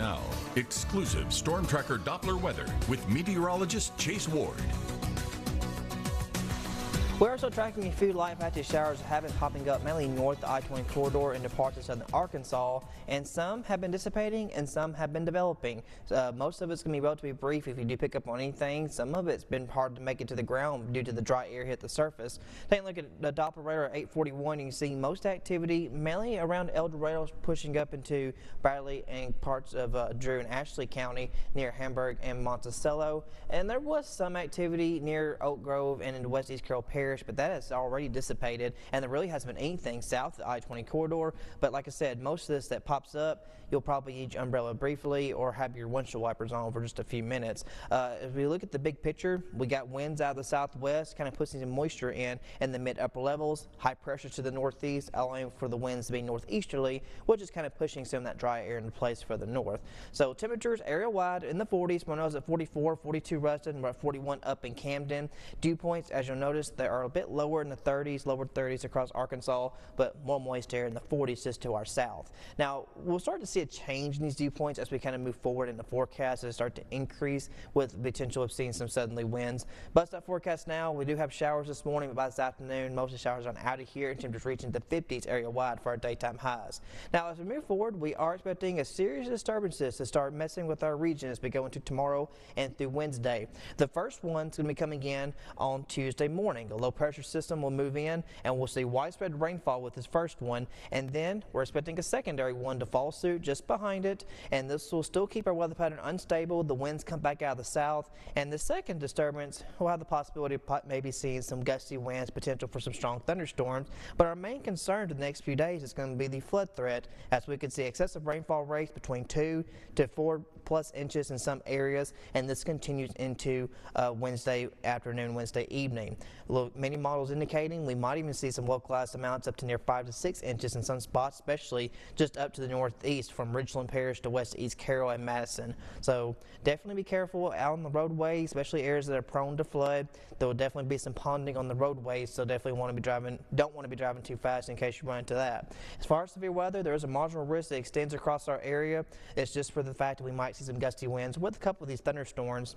now, exclusive Storm Tracker Doppler weather with meteorologist Chase Ward. We're also tracking a few light patchy showers that have been popping up mainly north the I-20 corridor into parts of southern Arkansas, and some have been dissipating and some have been developing. Most of it's going to be relatively brief if you do pick up on anything. Some of it's been hard to make it to the ground due to the dry air hit the surface. Taking a look at the Doppler radar at 841, you can see most activity mainly around El Dorado, pushing up into Bradley and parts of Drew and Ashley County near Hamburg and Monticello. And there was some activity near Oak Grove and into West East Carroll Parish, but that has already dissipated, and there really hasn't been anything south of the I-20 corridor. But like I said, most of this that pops up, you'll probably need your umbrella briefly or have your windshield wipers on for just a few minutes. As we look at the big picture, we got winds out of the southwest, kind of pushing some moisture in the mid-upper levels, high pressure to the northeast, allowing for the winds to be northeasterly, which is kind of pushing some of that dry air into place further north. So temperatures area-wide in the 40s. Monroe's at 44, 42 Ruston, we're at 41 up in Camden. Dew points, as you'll notice, they are a bit lower in the 30s, lower 30s across Arkansas, but more moist air in the 40s just to our south. Now, we'll start to see a change in these dew points as we kind of move forward in the forecast as it start to increase with the potential of seeing some southerly winds. Bust up forecast now, we do have showers this morning, but by this afternoon, most of the showers are out of here and temperatures reaching the 50s area-wide for our daytime highs. Now, as we move forward, we are expecting a series of disturbances to start messing with our region as we go into tomorrow and through Wednesday. The first one's going to be coming in on Tuesday morning. A low pressure system will move in and we'll see widespread rainfall with this first one, and then we're expecting a secondary one to follow suit just behind it, and this will still keep our weather pattern unstable. The winds come back out of the south, and the second disturbance will have the possibility of maybe seeing some gusty winds, potential for some strong thunderstorms. But our main concern for the next few days is going to be the flood threat, as we could see excessive rainfall rates between 2 to 4+ inches in some areas, and this continues into Wednesday afternoon, Wednesday evening. Many models indicating we might even see some localized amounts up to near 5 to 6 inches in some spots, especially just up to the northeast from Ridgeland Parish to West East Carroll and Madison. So definitely be careful out on the roadway, especially areas that are prone to flood. There will definitely be some ponding on the roadways, so definitely don't want to be driving too fast in case you run into that. As far as severe weather, there is a marginal risk that extends across our area. It's just for the fact that we might see some gusty winds with a couple of these thunderstorms.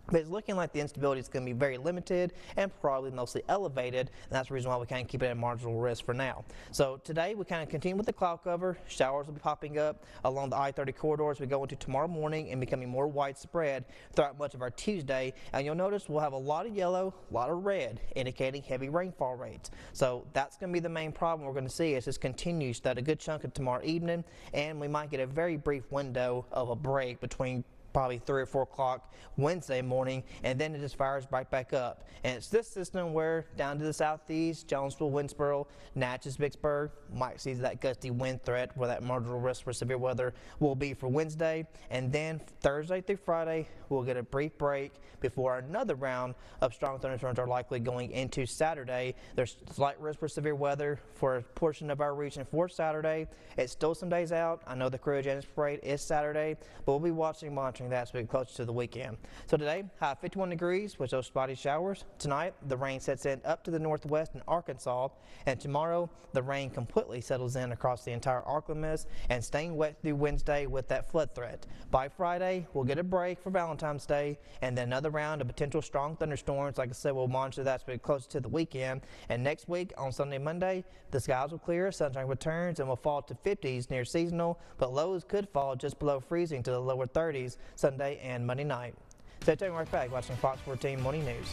But it's looking like the instability is going to be very limited and probably mostly elevated, and that's the reason why we kind of keep it at marginal risk for now. So today we kind of continue with the cloud cover. Showers will be popping up along the I-30 corridor as we go into tomorrow morning and becoming more widespread throughout much of our Tuesday. And you'll notice we'll have a lot of yellow, a lot of red, indicating heavy rainfall rates. So that's going to be the main problem we're going to see as this continues throughout a good chunk of tomorrow evening, and we might get a very brief window of a break between probably 3 or 4 o'clock Wednesday morning, and then it just fires right back up. And it's this system where down to the southeast, Jonesville, Winsboro, Natchez, Vicksburg might see that gusty wind threat where that marginal risk for severe weather will be for Wednesday. And then Thursday through Friday, we'll get a brief break before another round of strong thunderstorms are likely going into Saturday. There's slight risk for severe weather for a portion of our region for Saturday. It's still some days out. I know the cryogenics parade is Saturday, but we'll be watching, monitoring that as we get closer to the weekend. So today, high 51 degrees with those spotty showers. Tonight, the rain sets in up to the northwest in Arkansas, and tomorrow, the rain completely settles in across the entire Arkansas and staying wet through Wednesday with that flood threat. By Friday, we'll get a break for Valentine's Day, and then another round of potential strong thunderstorms. Like I said, we'll monitor that as we get closer to the weekend. And next week, on Sunday, Monday, the skies will clear, sunshine returns, and will fall to 50s near seasonal, but lows could fall just below freezing to the lower 30s Sunday and Monday night. So taking right back, watching Fox 14 Morning News.